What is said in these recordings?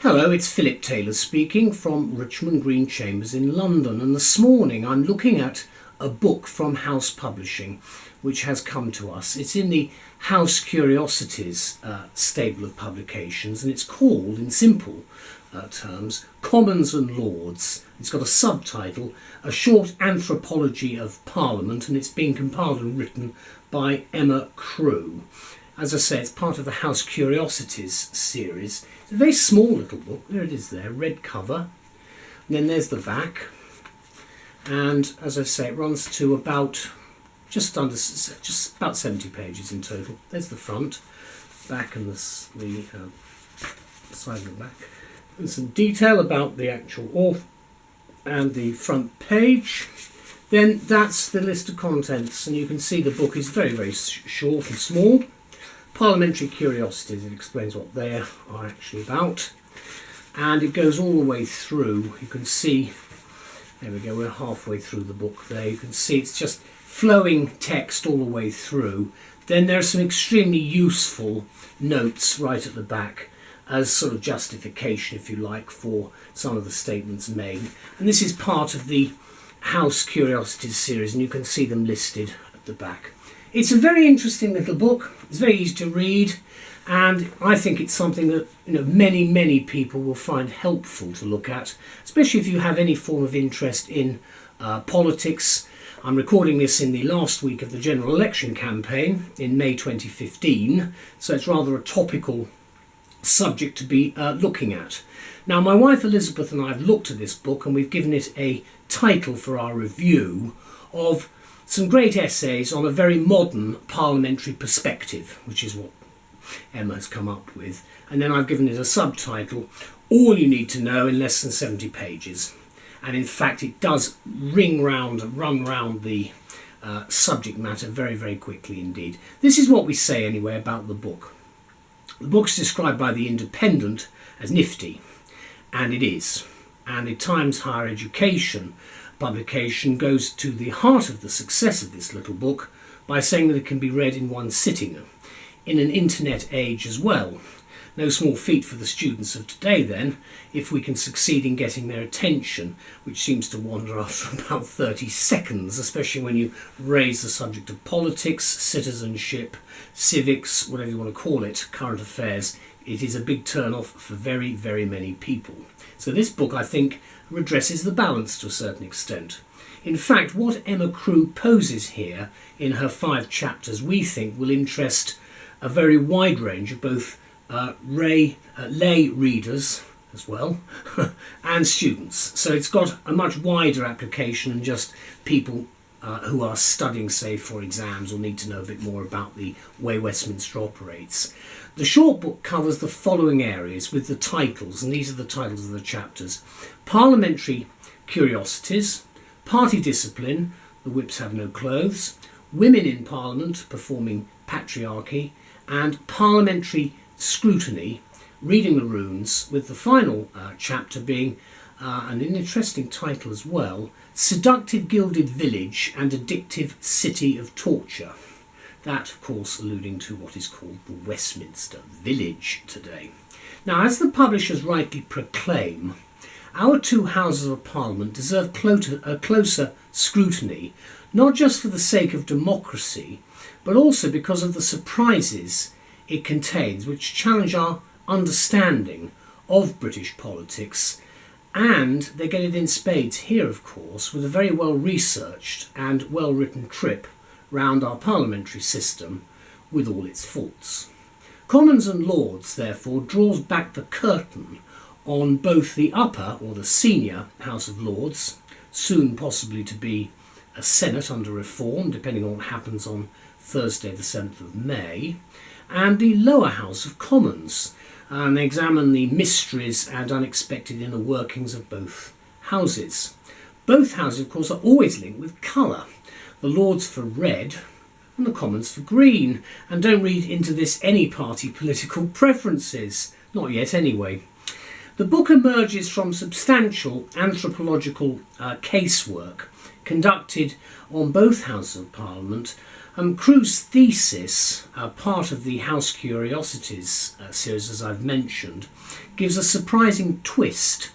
Hello, it's Philip Taylor speaking from Richmond Green Chambers in London, and this morning I'm looking at a book from House Publishing which has come to us. It's in the Haus Curiosities stable of publications, and it's called, in simple terms, Commons and Lords. It's got a subtitle, A Short Anthropology of Parliament, and it's been compiled and written by Emma Crewe. As I say, it's part of the Haus Curiosities series. It's a very small little book. There it is there, red cover. And then there's the back. And as I say, it runs to about just about 70 pages in total. There's the front, back, and the side of the back. And some detail about the actual author and the front page. Then that's the list of contents, and you can see the book is very, very short and small. Parliamentary Curiosities, it explains what they are actually about, and it goes all the way through. You can see, there we go, we're halfway through the book there. You can see it's just flowing text all the way through. Then there are some extremely useful notes right at the back as sort of justification, if you like, for some of the statements made. And this is part of the Haus Curiosities series, and you can see them listed at the back. It's a very interesting little book. It's very easy to read, and I think it's something that many people will find helpful to look at, especially if you have any form of interest in politics. I'm recording this in the last week of the general election campaign in May 2015, so it's rather a topical subject to be looking at. Now, my wife Elizabeth and I have looked at this book, and we've given it a title for our review of some great essays on a very modern parliamentary perspective, which is what Emma has come up with. And then I've given it a subtitle, All You Need to Know in Less Than 70 Pages. And in fact, it does run round the subject matter very, very quickly indeed. This is what we say anyway about the book. The book's described by The Independent as nifty, and it is. And the Times Higher Education publication goes to the heart of the success of this little book by saying that it can be read in one sitting, in an internet age as well. No small feat for the students of today then, if we can succeed in getting their attention, which seems to wander after about 30 seconds, especially when you raise the subject of politics, citizenship, civics, whatever you want to call it, current affairs. It is a big turn-off for very, very many people. So this book, I think, redresses the balance to a certain extent. In fact, what Emma Crewe poses here in her 5 chapters, we think will interest a very wide range of both lay readers as well and students. So it's got a much wider application than just people who are studying, say, for exams or need to know a bit more about the way Westminster operates. The short book covers the following areas with the titles, and these are the titles of the chapters: Parliamentary Curiosities, Party Discipline, The Whips Have No Clothes, Women in Parliament Performing Patriarchy, and Parliamentary Scrutiny, Reading the Runes, with the final chapter being an interesting title as well, Seductive, Gilded Village and Addictive City of Torture. That, of course, alluding to what is called the Westminster Village today. Now, as the publishers rightly proclaim, our 2 Houses of Parliament deserve closer scrutiny, not just for the sake of democracy, but also because of the surprises it contains, which challenge our understanding of British politics. And they get it in spades here, of course, with a very well-researched and well-written trip round our parliamentary system with all its faults. Commons and Lords, therefore, draws back the curtain on both the upper, or the senior, House of Lords, soon possibly to be a Senate under reform, depending on what happens on Thursday the 7th of May, and the lower House of Commons, and they examine the mysteries and unexpected inner workings of both houses. Both houses, of course, are always linked with colour. The Lords for red and the Commons for green. And don't read into this any party political preferences. Not yet, anyway. The book emerges from substantial anthropological casework conducted on both Houses of Parliament Crewe's thesis, part of the Haus Curiosities series, as I've mentioned, gives a surprising twist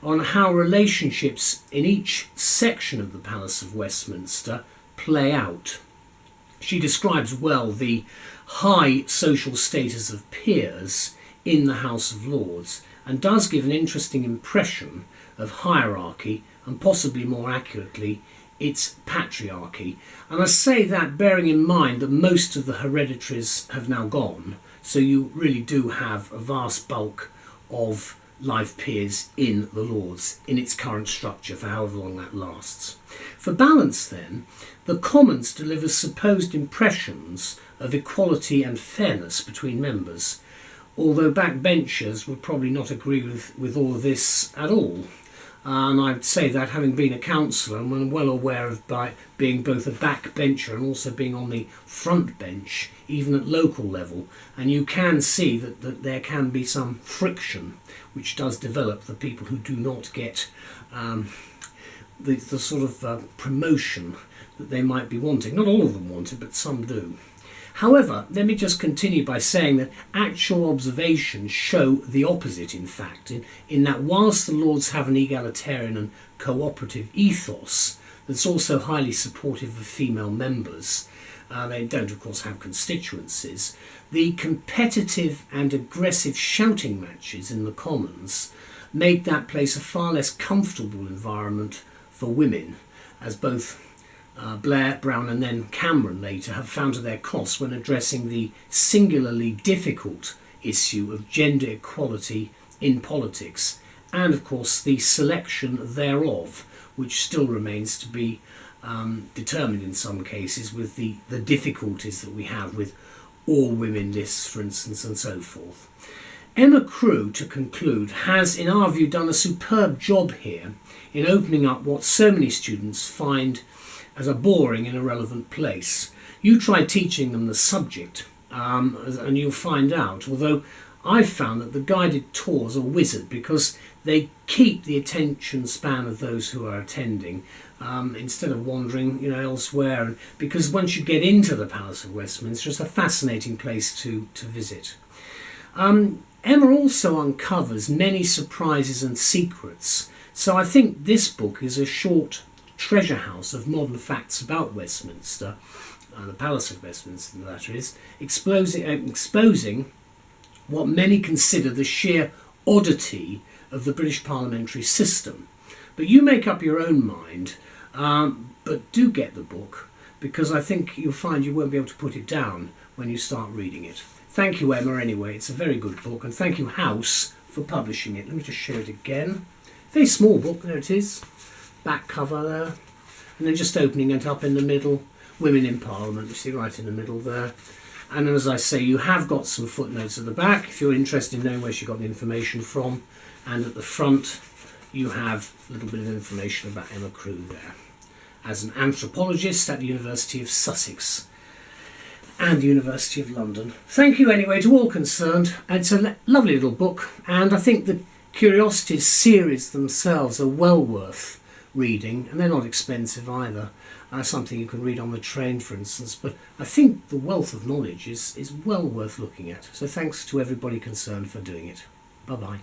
on how relationships in each section of the Palace of Westminster play out. She describes well the high social status of peers in the House of Lords, and does give an interesting impression of hierarchy, and possibly more accurately its patriarchy. And I say that bearing in mind that most of the hereditaries have now gone, so you really do have a vast bulk of life peers in the Lords in its current structure for however long that lasts. For balance then, the Commons delivers supposed impressions of equality and fairness between members, although backbenchers would probably not agree with all of this at all. And I'd say that, having been a councillor and well aware of by being both a backbencher and also being on the front bench, even at local level, and you can see that there can be some friction which does develop for people who do not get the sort of promotion that they might be wanting. Not all of them want it, but some do. However, let me just continue by saying that actual observations show the opposite, in fact, in that whilst the Lords have an egalitarian and cooperative ethos that's also highly supportive of female members, they don't of course have constituencies, the competitive and aggressive shouting matches in the Commons make that place a far less comfortable environment for women, as both Blair, Brown and then Cameron later have found to their cost when addressing the singularly difficult issue of gender equality in politics, and of course the selection thereof, which still remains to be determined in some cases with the difficulties that we have with all women lists, for instance, and so forth. Emma Crewe, to conclude, has in our view done a superb job here in opening up what so many students find as a boring and irrelevant place. You try teaching them the subject and you'll find out, although I've found that the guided tours are wizard because they keep the attention span of those who are attending instead of wandering elsewhere, and because once you get into the Palace of Westminster, it's a fascinating place to visit. Emma also uncovers many surprises and secrets, so I think this book is a short treasure house of modern facts about Westminster, the Palace of Westminster that is, exposing what many consider the sheer oddity of the British parliamentary system. But you make up your own mind, but do get the book, because I think you'll find you won't be able to put it down when you start reading it. Thank you, Emma, anyway. It's a very good book, and thank you, Haus, for publishing it. Let me just show it again. Very small book, there it is. Back cover there, and then just opening it up in the middle, Women in Parliament, you see right in the middle there. And as I say, you have got some footnotes at the back if you're interested in knowing where she got the information from, and at the front you have a little bit of information about Emma Crewe there as an anthropologist at the University of Sussex and the University of London. Thank you anyway to all concerned. It's a lovely little book, and I think the Curiosities series themselves are well worth reading, and they're not expensive either. Something you can read on the train, for instance, but I think the wealth of knowledge is well worth looking at. So thanks to everybody concerned for doing it. Bye bye.